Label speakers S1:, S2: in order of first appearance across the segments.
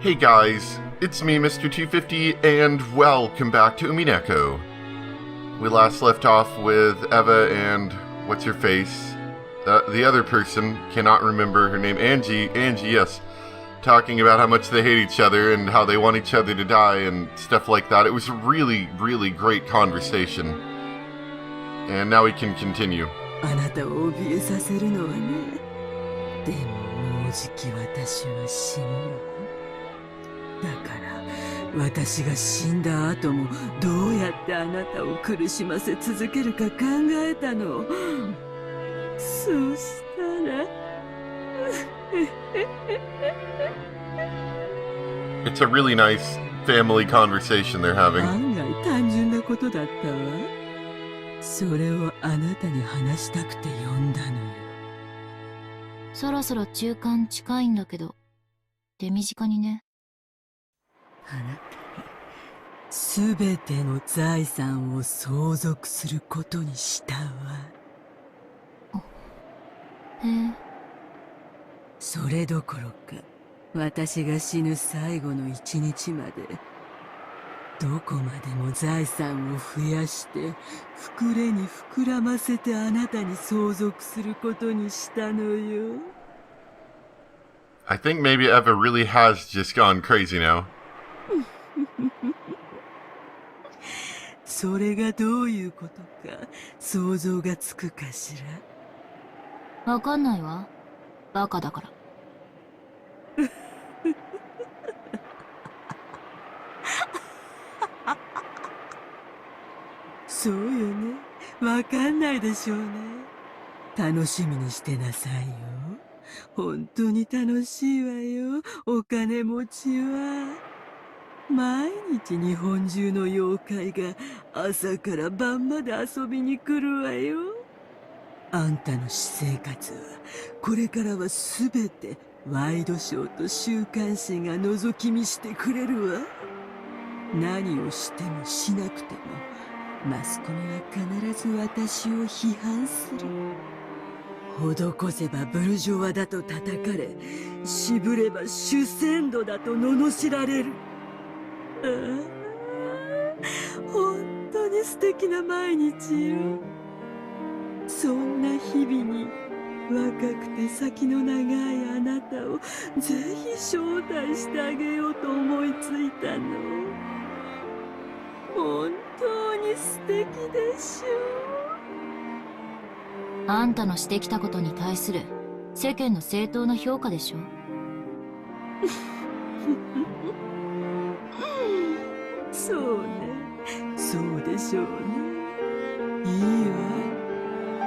S1: Hey guys, it's me, Mr. 250, and welcome back to Umineko. We last left off with Eva and what's-her-face? The other person, cannot remember her name, Angie, yes, talking about how much they hate each other and how they want each other to die and stuff like that. It was a really, really great conversation. And now we can continue.
S2: あなたを怯えさせるのはね。でももうじき私は死ぬの。だから私が死んだ後もどうやってあなたを苦しませ続けるか考えたの。そうしたら
S1: It's a really nice family conversation they're having.
S2: 案外単純なことだったわ。それをあなたに話したくて呼んだのよ。
S3: そろそろ中間近いんだけど、手短にね。
S2: あなたにすべての財産を相続することにしたわ。
S3: へえ。
S2: それどころか、私が死ぬ最後の一日まで、どこまでも財産を増やして、膨れに膨らませてあなたに相続することにしたのよ。
S1: I think maybe Eva really has just gone crazy now.
S2: それがどういうことか想像がつくかしら。
S3: わかんないわ。バカだから。
S2: そうよね。わかんないでしょうね。楽しみにしてなさいよ。本当に楽しいわよ。お金持ちは。毎日日本中の妖怪が朝から晩まで遊びに来るわよ。あんたの私生活はこれからはすべてワイドショーと週刊誌が覗き見してくれるわ。何をしてもしなくてもマスコミは必ず私を批判する。施せばブルジョワだと叩かれ、渋れば主戦度だと罵られる。本当に素敵な毎日よ。そんな日々に若くて先の長いあなたをぜひ招待してあげようと思いついたの。本当に素敵でしょ。
S3: あんたのしてきたことに対する世間の正当な評価でしょ。
S2: そうね、そうでしょうね。いいわ。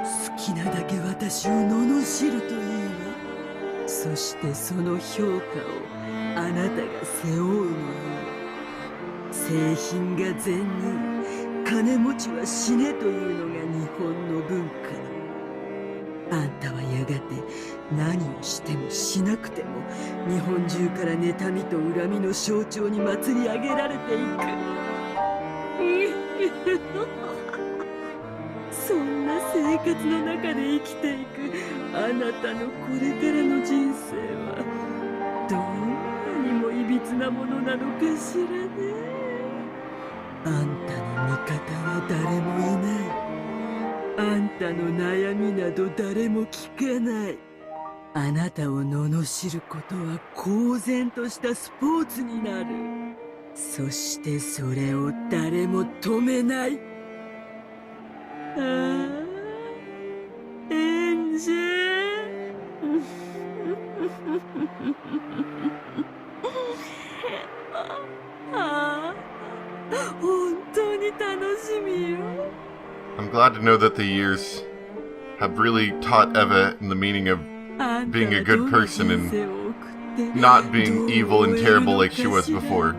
S2: 好きなだけ私を罵るといいわ。そしてその評価をあなたが背負うのよ。製品が善人、金持ちは死ねというのが日本の文化。あんたはやがて何をしてもしなくても日本中から妬みと恨みの象徴に祭り上げられていく。そんな生活の中で生きていくあなたのこれからの人生はどんなにもいびつなものなのかしらね。あんたの味方は誰もいない。あんたの悩みなど誰も聞かない。あなたを罵ることは公然としたスポーツになる。そしてそれを誰も止めない。ああ、エンジェああ、本当に楽しみよ。
S1: I'm glad to know that the years have really taught Eva the meaning of being a good person and not being evil and terrible like she was before.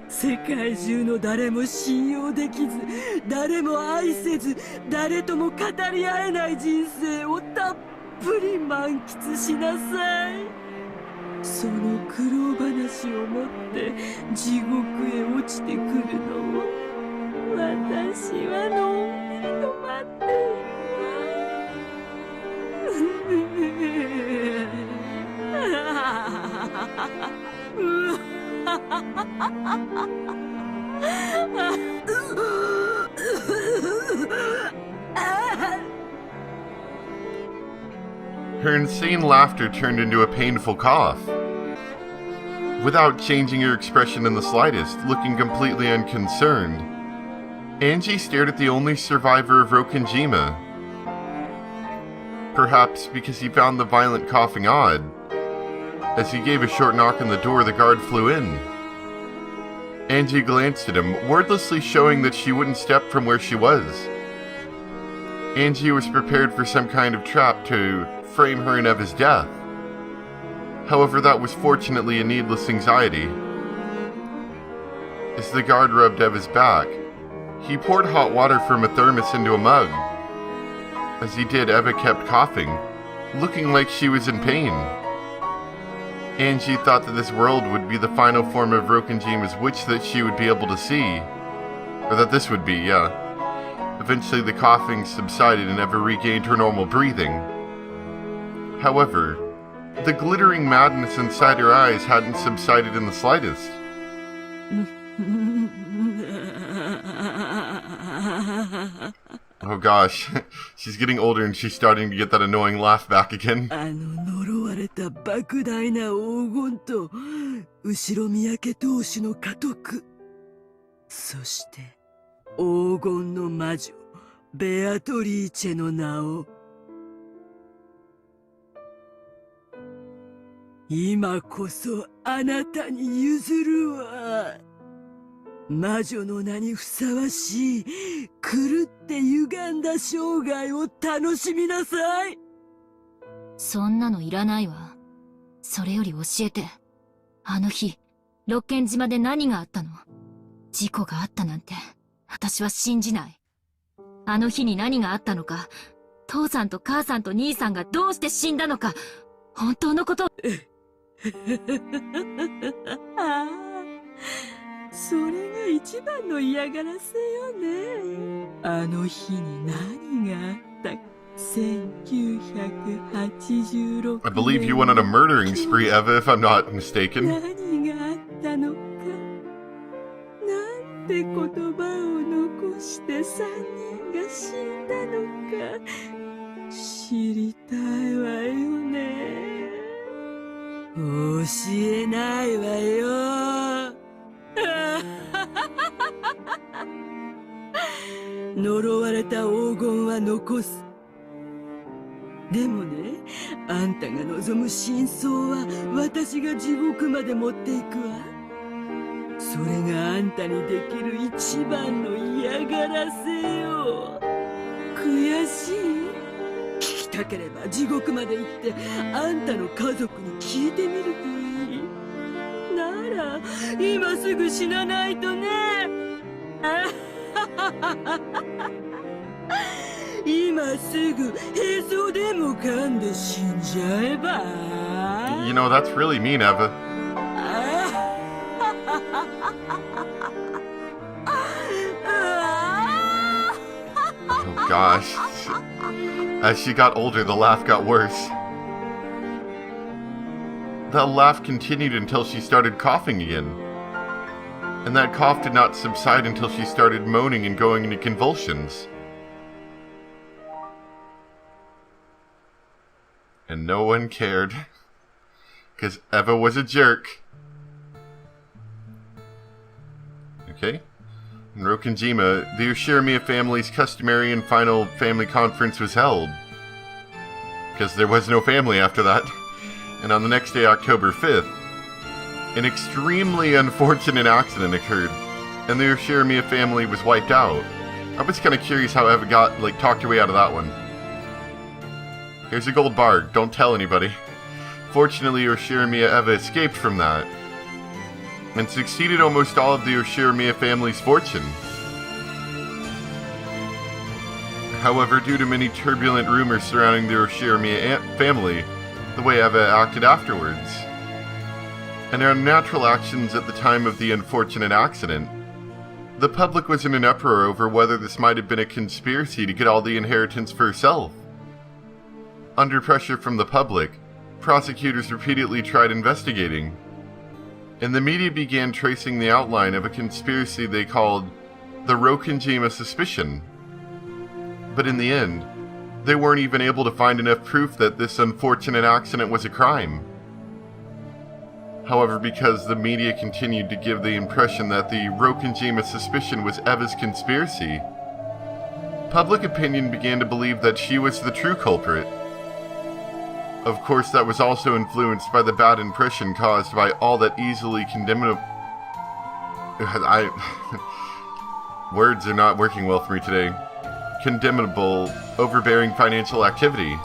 S2: 世界中の誰も信用できず、誰も愛せず、誰とも語り合えない人生をたっぷり満喫しなさい。その苦労話を持って地獄へ落ちてくるのを私はのんびりと待っているわ。
S1: Her insane laughter turned into a painful cough. Without changing her expression in the slightest, looking completely unconcerned, Angie stared at the only survivor of Rokenjima. Perhaps because he found the violent coughing odd. As he gave a short knock on the door, the guard flew in. Angie glanced at him, wordlessly showing that she wouldn't step from where she was. Angie was prepared for some kind of trap to frame her in Eva's death. However, that was fortunately a needless anxiety. As the guard rubbed Eva's back, he poured hot water from a thermos into a mug. As he did, Eva kept coughing, looking like she was in pain. Angie thought that this world would be the final form of Rokenjima's witch that she would be able to see. Or that this would be, yeah. Eventually the coughing subsided and Eva regained her normal breathing. However, the glittering madness inside her eyes hadn't subsided in the slightest. Oh gosh, she's getting older and she's starting to get that annoying laugh back again.
S2: 呪われた莫大な黄金と後ろ三宅投手の家督、そして黄金の魔女ベアトリーチェの名を今こそあなたに譲るわ。魔女の名にふさわしい狂って歪んだ生涯を楽しみなさい。
S3: そんなのいらないわ。それより教えて。あの日、六軒島で何があったの？事故があったなんて、私は信じない。あの日に何があったのか、父さんと母さんと兄さんがどうして死んだのか、本当のこと。
S2: ああ、それが一番の嫌がらせよね。あの日に何があったか。1986
S1: I believe you went on a murdering spree, Eva, if I'm not mistaken.
S2: 何があったのか。なんて言葉を残して3人が死んだのか。知りたいわよね。教えないわよ。呪われた黄金は残す。でもね、あんたが望む真相は私が地獄まで持っていくわ。それがあんたにできる一番の嫌がらせよ。悔しい？聞きたければ地獄まで行ってあんたの家族に聞いてみるといい。なら今すぐ死なないとね。今すぐへそでも噛んで死んじゃえば。
S1: You know, that's really mean, Eva. Oh gosh. As she got older, the laugh got worse. That laugh continued until she started coughing again. And that cough did not subside until she started moaning and going into convulsions. And no one cared. Because Eva was a jerk. Okay. In Rokenjima, the Ushirimiya family's customary and final family conference was held. Because there was no family after that. And on the next day, October 5th, an extremely unfortunate accident occurred, and the Ushirimiya family was wiped out. I was kind of curious how Eva talked her way out of that one. Here's a gold bar, don't tell anybody. Fortunately, Ushirimiya Eva escaped from that, and succeeded almost all of the Ushirimiya family's fortune. However, due to many turbulent rumors surrounding the Ushirimiya family, the way Eva acted afterwards, and her unnatural actions at the time of the unfortunate accident, the public was in an uproar over whether this might have been a conspiracy to get all the inheritance for herself. Under pressure from the public, prosecutors repeatedly tried investigating, and the media began tracing the outline of a conspiracy they called the Rokenjima suspicion. But in the end, they weren't even able to find enough proof that this unfortunate accident was a crime. However, because the media continued to give the impression that the Rokenjima suspicion was Eva's conspiracy, public opinion began to believe that she was the true culprit. Of course, that was also influenced by the bad impression caused by all that easily condemnable... Words are not working well for me today. Condemnable, overbearing financial activity,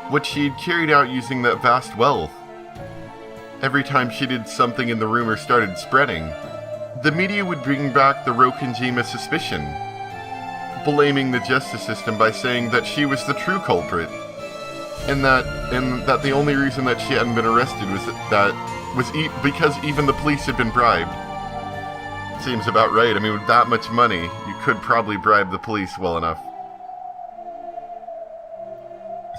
S1: which she had carried out using that vast wealth. Every time she did something and the rumor started spreading, the media would bring back the Rokenjima suspicion, blaming the justice system by saying that she was the true culprit, and that the only reason that she hadn't been arrested was because even the police had been bribed. Seems about right. I mean, with that much money, you could probably bribe the police well enough.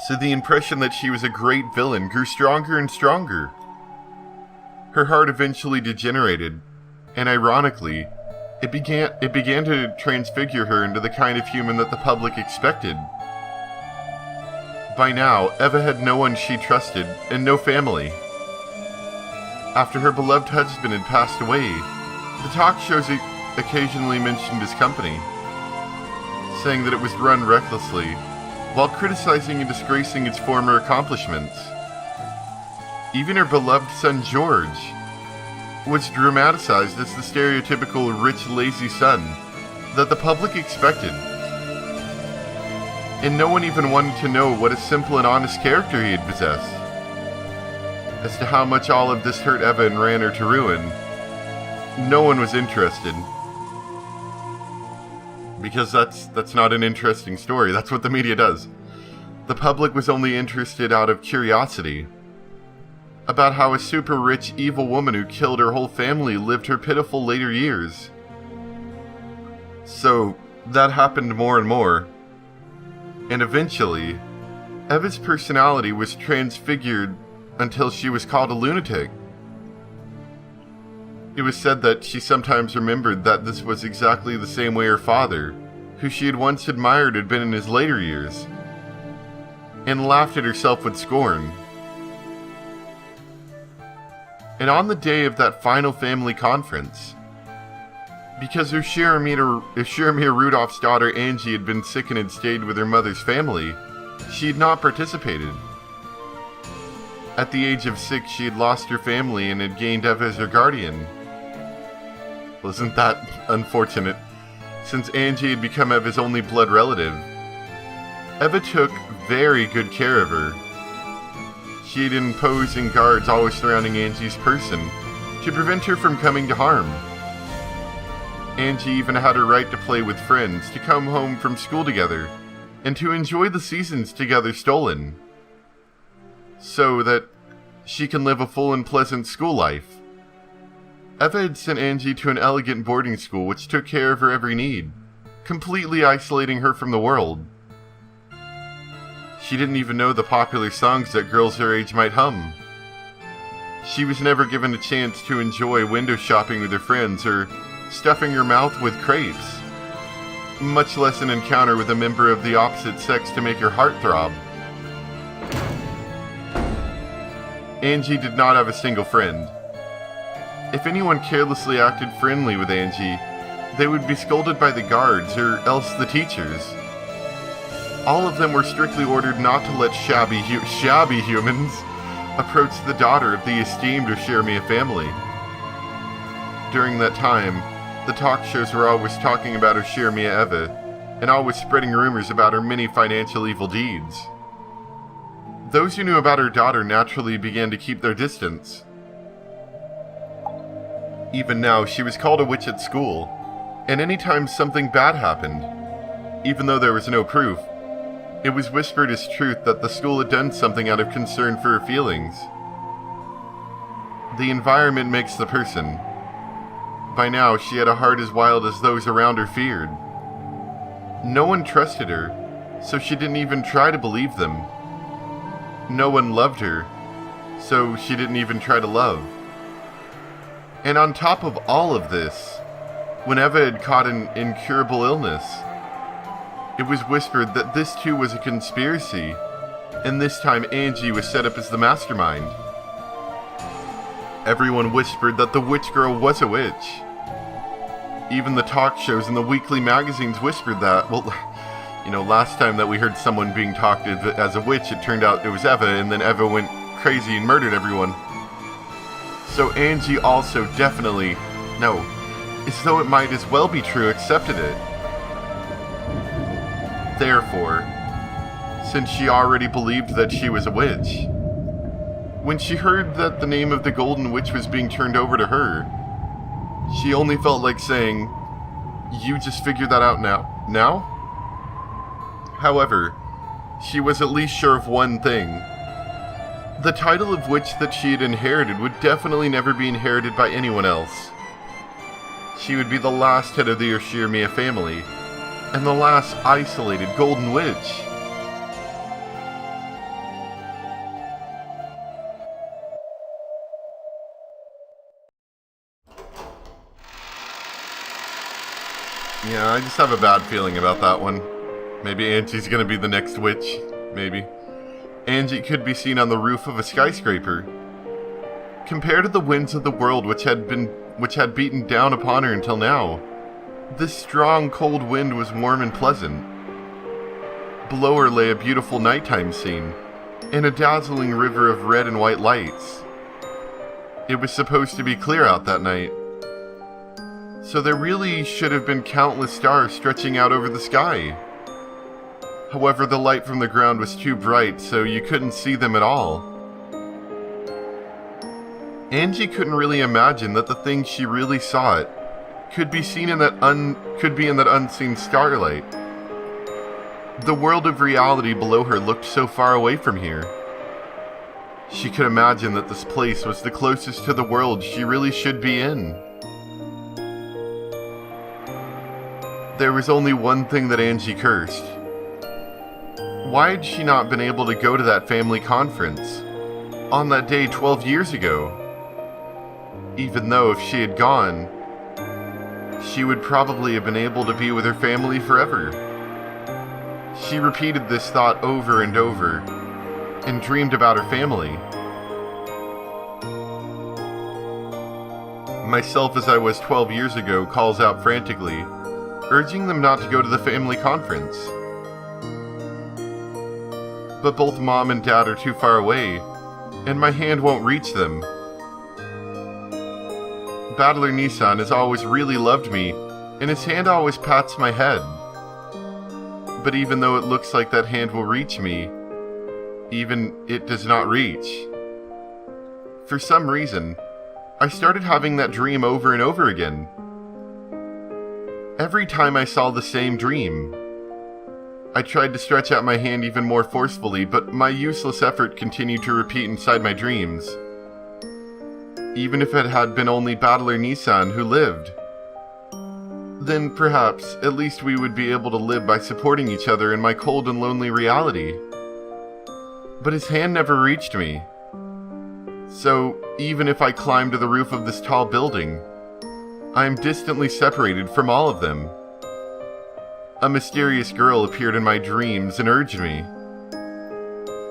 S1: So the impression that she was a great villain grew stronger and stronger. Her heart eventually degenerated, and ironically, it began to transfigure her into the kind of human that the public expected. By now, Eva had no one she trusted, and no family. After her beloved husband had passed away, the talk shows occasionally mentioned his company, saying that it was run recklessly, while criticizing and disgracing its former accomplishments. Even her beloved son George was dramatized as the stereotypical rich, lazy son that the public expected. And no one even wanted to know what a simple and honest character he had possessed. As to how much all of this hurt Eva and ran her to ruin, no one was interested. Because that's not an interesting story. That's what the media does. The public was only interested out of curiosity about how a super rich, evil woman who killed her whole family lived her pitiful later years. So that happened more and more. And eventually, Eva's personality was transfigured until she was called a lunatic. It was said that she sometimes remembered that this was exactly the same way her father, who she had once admired, had been in his later years, and laughed at herself with scorn. And on the day of that final family conference, because Ushiromir Rudolph's daughter Angie had been sick and had stayed with her mother's family, she had not participated. At the age of 6, she had lost her family and had gained Eva as her guardian. Wasn't that unfortunate, since Angie had become Eva's only blood relative? Eva took very good care of her. She had imposing guards always surrounding Angie's person to prevent her from coming to harm. Angie even had her right to play with friends, to come home from school together, and to enjoy the seasons together stolen, so that she can live a full and pleasant school life. Eva had sent Angie to an elegant boarding school which took care of her every need, completely isolating her from the world. She didn't even know the popular songs that girls her age might hum. She was never given a chance to enjoy window shopping with her friends or stuffing her mouth with crepes, much less an encounter with a member of the opposite sex to make her heart throb. Angie did not have a single friend. If anyone carelessly acted friendly with Angie, they would be scolded by the guards or else the teachers. All of them were strictly ordered not to let shabby humans approach the daughter of the esteemed Ushiromir family. During that time, the talk shows were always talking about Ushiromir Eva, and always spreading rumors about her many financial evil deeds. Those who knew about her daughter naturally began to keep their distance. Even now, she was called a witch at school, and anytime something bad happened, even though there was no proof, it was whispered as truth that the school had done something out of concern for her feelings. The environment makes the person. By now, she had a heart as wild as those around her feared. No one trusted her, so she didn't even try to believe them. no one loved her, so she didn't even try to love. And on top of all of this, when Eva had caught an incurable illness, it was whispered that this too was a conspiracy, and this time Angie was set up as the mastermind. Everyone whispered that the witch girl was a witch. Even the talk shows and the weekly magazines whispered that. Well, last time that we heard someone being talked as a witch, it turned out it was Eva, and then Eva went crazy and murdered everyone. So Angie also definitely, as though it might as well be true, accepted it. Therefore, since she already believed that she was a witch, when she heard that the name of the Golden Witch was being turned over to her, she only felt like saying, "You just figured that out now?" However, she was at least sure of one thing. The title of witch that she had inherited would definitely never be inherited by anyone else. She would be the last head of the Urshiramia family, and the last isolated Golden Witch. Yeah, I just have a bad feeling about that one. Maybe Angie's gonna be the next witch. Maybe. Angie could be seen on the roof of a skyscraper. Compared to the winds of the world which had beaten down upon her until now, this strong cold wind was warm and pleasant. Below her lay a beautiful nighttime scene, and a dazzling river of red and white lights. It was supposed to be clear out that night, so there really should have been countless stars stretching out over the sky. However, the light from the ground was too bright, so you couldn't see them at all. Angie couldn't really imagine that the thing she really saw could be in that unseen starlight. The world of reality below her looked so far away from here. She could imagine that this place was the closest to the world she really should be in. There was only one thing that Angie cursed. Why had she not been able to go to that family conference on that day 12 years ago? Even though if she had gone, she would probably have been able to be with her family forever. She repeated this thought over and over, and dreamed about her family. Myself as I was 12 years ago calls out frantically, urging them not to go to the family conference. But both Mom and Dad are too far away, and my hand won't reach them. Battler Nissan has always really loved me, and his hand always pats my head. But even though it looks like that hand will reach me, even it does not reach. For some reason, I started having that dream over and over again. Every time I saw the same dream, I tried to stretch out my hand even more forcefully, but my useless effort continued to repeat inside my dreams. Even if it had been only Battler Nissan who lived, then perhaps at least we would be able to live by supporting each other in my cold and lonely reality. But his hand never reached me. So even if I climbed to the roof of this tall building, I am distantly separated from all of them. A mysterious girl appeared in my dreams and urged me.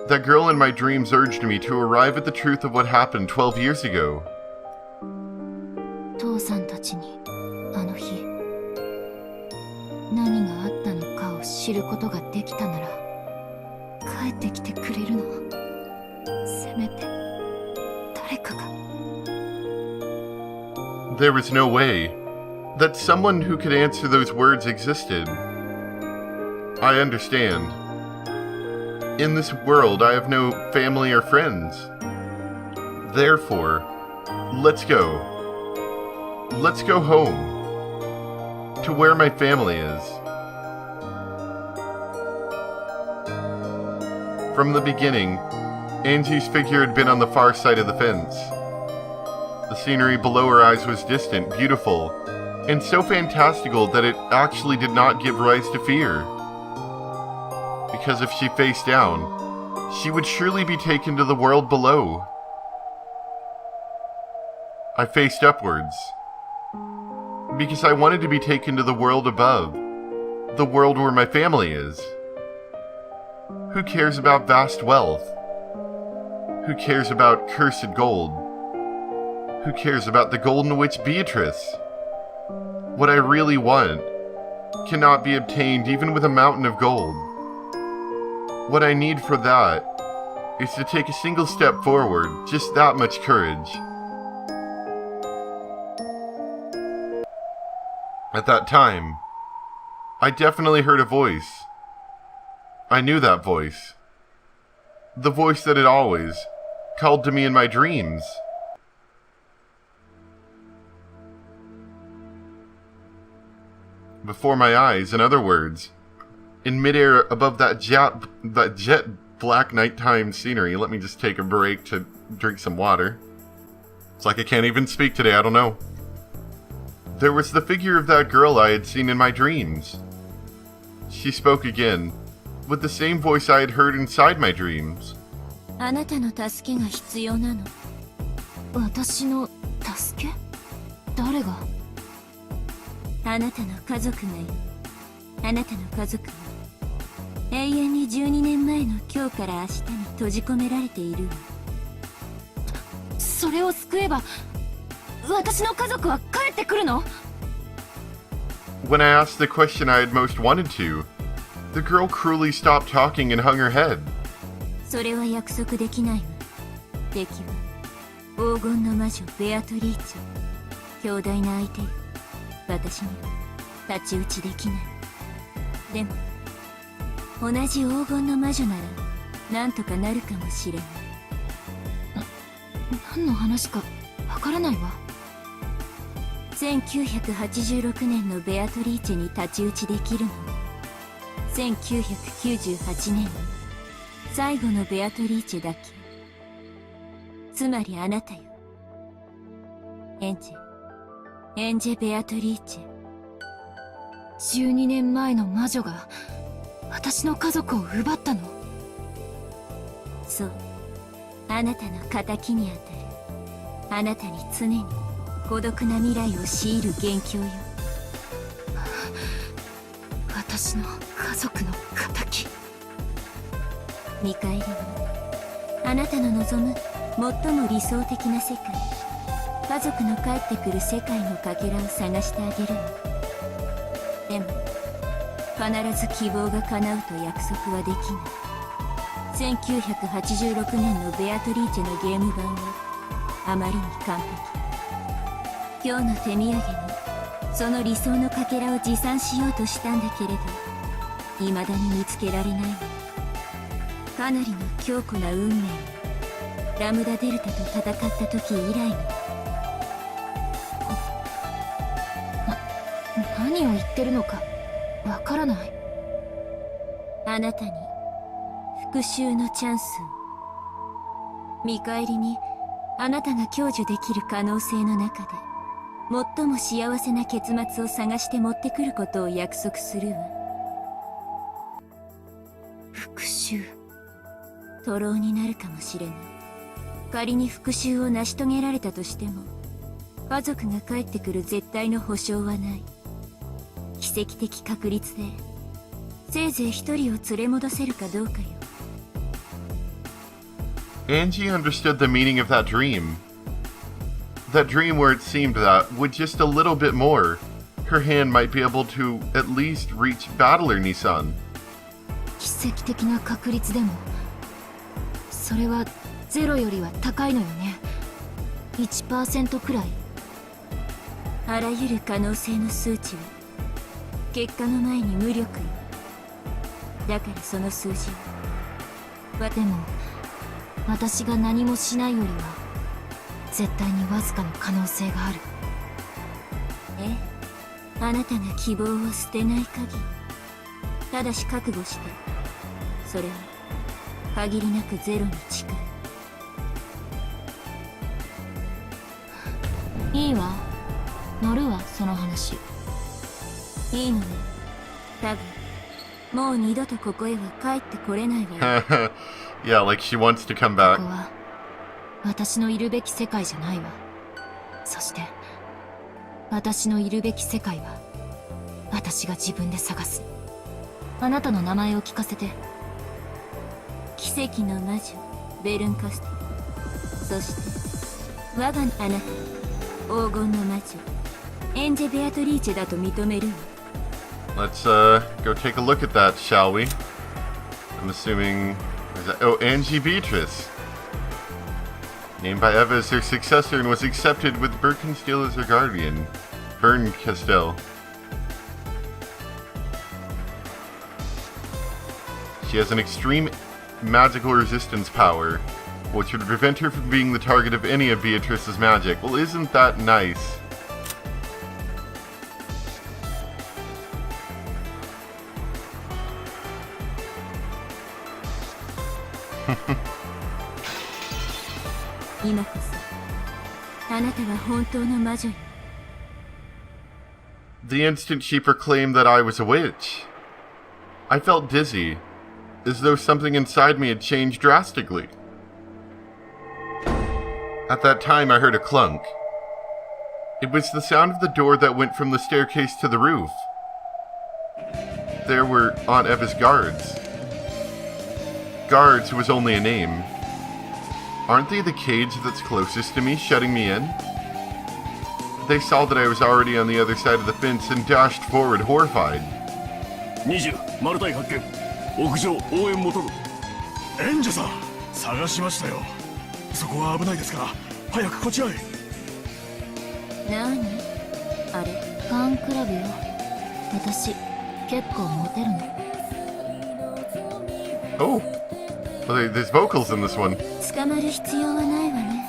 S1: That girl in my dreams urged me to arrive at the truth of what happened 12 years ago.
S3: 父さんたちにあの日何があったのかを知ることができたなら帰ってきてくれるの。せめて誰かが。
S1: There was no way that someone who could answer those words existed. I understand. In this world, I have no family or friends. Therefore, let's go. Let's go home. To where my family is. From the beginning, Angie's figure had been on the far side of the fence. The scenery below her eyes was distant, beautiful, and so fantastical that it actually did not give rise to fear. Because if she faced down, she would surely be taken to the world below. I faced upwards, because I wanted to be taken to the world above, the world where my family is. Who cares about vast wealth? Who cares about cursed gold? Who cares about the golden witch Beatrice? What I really want cannot be obtained even with a mountain of gold. What I need for that is to take a single step forward, just that much courage. At that time, I definitely heard a voice. I knew that voice. The voice that had always called to me in my dreams. Before my eyes, in other words, in midair above that jet black nighttime scenery. Let me just take a break to drink some water. It's like I can't even speak today, I don't know. There was the figure of that girl I had seen in my dreams. She spoke again, with the same voice I had heard inside my dreams.
S3: あなたの助けが必要なの。私の助け？誰が？あなたの家族がよ。あなたの家族は永遠に12年前の今日から明日に閉じ込められているわ。それを救えば私の家族は帰ってくるの？
S1: When I asked the question I had most wanted to, the girl cruelly stopped talking and hung her head.
S3: それは約束できないわ。敵は黄金の魔女ベアトリーチェ。強大な相手よ。私に太刀打ちできない。でも同じ黄金の魔女ならなんとかなるかもしれない。何の話かわからないわ。1986年のベアトリーチェに太刀打ちできるのは1998年の最後のベアトリーチェだけ。つまりあなたよ。エンジェ・ベアトリーチェ。12年前の魔女が私の家族を奪ったの？そう。あなたの仇にあたる。あなたに常に孤独な未来を強いる元凶よ。私の家族の仇。見返りはあなたの望む最も理想的な世界、家族の帰ってくる世界のかけらを探してあげるの。でも必ず希望が叶うと約束はできない。1986年のベアトリーチェのゲーム版はあまりに完璧。今日の手土産にその理想のかけらを持参しようとしたんだけれど、未だに見つけられないわ。かなりの強固な運命にラムダデルタと戦った時以来の。何を言ってるのかわからない。あなたに復讐のチャンスを。見返りにあなたが享受できる可能性の中で最も幸せな結末を探して持ってくることを約束するわ。復讐。徒労になるかもしれない。仮に復讐を成し遂げられたとしても家族が帰ってくる絶対の保証はない。奇跡的確率でせいぜい一人を連れ戻せるかどうかよ。
S1: Angie understood the meaning of that dream. That dream where it seemed that, with just a little bit more, her hand might be able to at least reach Pt.126.
S3: 奇跡的な確率でもそれはゼロよりは高いのよね。 1% くらい。あらゆる可能性の数値は結果の前に無力よ。だからその数字は。でも私が何もしないよりは絶対にわずかの可能性がある。ええ、あなたが希望を捨てない限り。ただし覚悟して。それは限りなくゼロに近い。いいわ、乗るわその話。いいのね。多分もう二度とここへは帰ってこれないわよ。
S1: Yeah, like she wants to come back.
S3: ここは私のいるべき世界じゃないわ。そして私のいるべき世界は私が自分で探す。あなたの名前を聞かせて。奇跡の魔女ベルンカスト。そして我があなた黄金の魔女エンジェ・ベアトリーチェだと認めるわ。
S1: Let's go take a look at that, shall we? I'm assuming... Oh, Angie Beatrice. Named by Eva as her successor and was accepted with Birkensteel as her guardian. Bernkastel. She has an extreme magical resistance power, which would prevent her from being the target of any of Beatrice's magic. Well, isn't that nice? The instant she proclaimed that I was a witch, I felt dizzy, as though something inside me had changed drastically. At that time, I heard a clunk. It was the sound of the door that went from the staircase to the roof. There were Aunt Eva's guards. Guards was only a name. Aren't they the cage that's closest to me, shutting me in? They saw that I was already on the other side of the fence and dashed forward, horrified.
S4: 20マルタイ発見屋上応援求むエンジェさん探しましたよそこは危ないですから早くこちらへ
S3: 何あれファンクラブよ私結構モテるの
S1: Oh, well, there's vocals in this one.
S3: 捕まる必要はないわね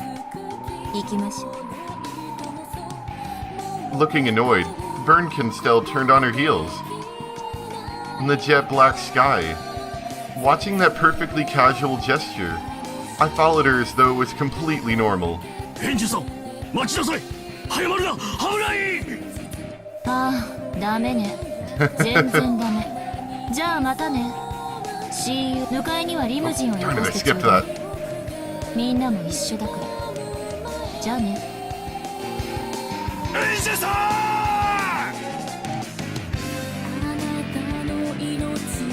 S3: 行きましょう
S1: Looking annoyed, Bernkastel turned on her heels. In the jet black sky, watching that perfectly casual gesture, I followed her as though it was completely normal.
S4: エンジェさん待ちなさい早まるな危ない
S3: ああダメね全然ダメじゃあまたね See you 迎えにはリムジンをよ
S1: Darn
S3: こ
S1: it, I
S3: してちょ
S1: skipped
S3: うだい
S1: that.
S3: みんなも一緒だからじゃあね
S4: エンジェさん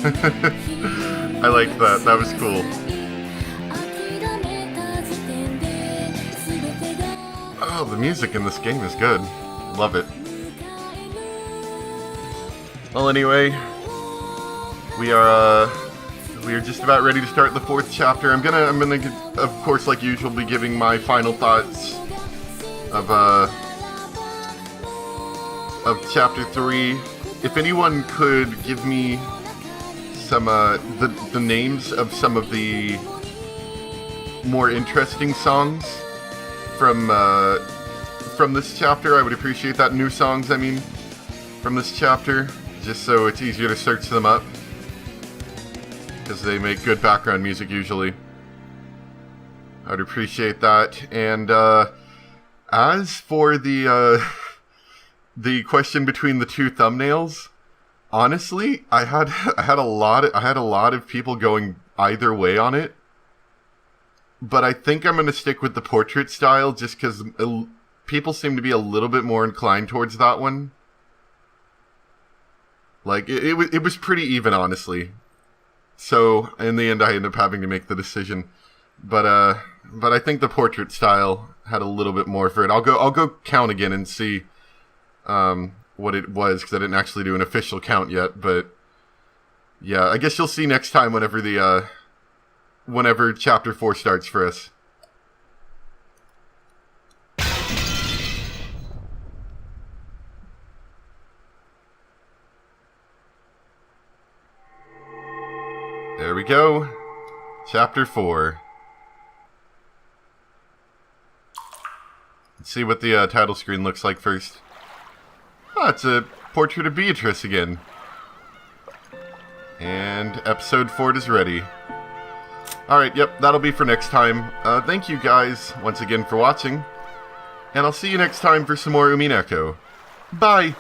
S1: I liked that. That was cool. Oh, the music in this game is good. Love it. Well, anyway, we are just about ready to start the 4th chapter. I'm gonna, of course, like usual, be giving my final thoughts of chapter 3. If anyone could give me some the names of some of the more interesting songs from this chapter, I would appreciate that. New songs, I mean, from this chapter, just so it's easier to search them up, because they make good background music usually. I would appreciate that. And as for the question between the two thumbnails, honestly, I had a lot of people going either way on it, but I think I'm gonna stick with the portrait style just because people seem to be a little bit more inclined towards that one. Like it was pretty even, honestly. So in the end, I ended up having to make the decision, but I think the portrait style had a little bit more for it. I'll go count again and see what it was, because I didn't actually do an official count yet, but yeah, I guess you'll see next time whenever chapter 4 starts for us. There we go. Chapter 4. Let's see what the title screen looks like first. Oh, it's a portrait of Beatrice again. And episode 4 is ready. Alright, yep, that'll be for next time. Thank you guys once again for watching. And I'll see you next time for some more Umineko. Bye!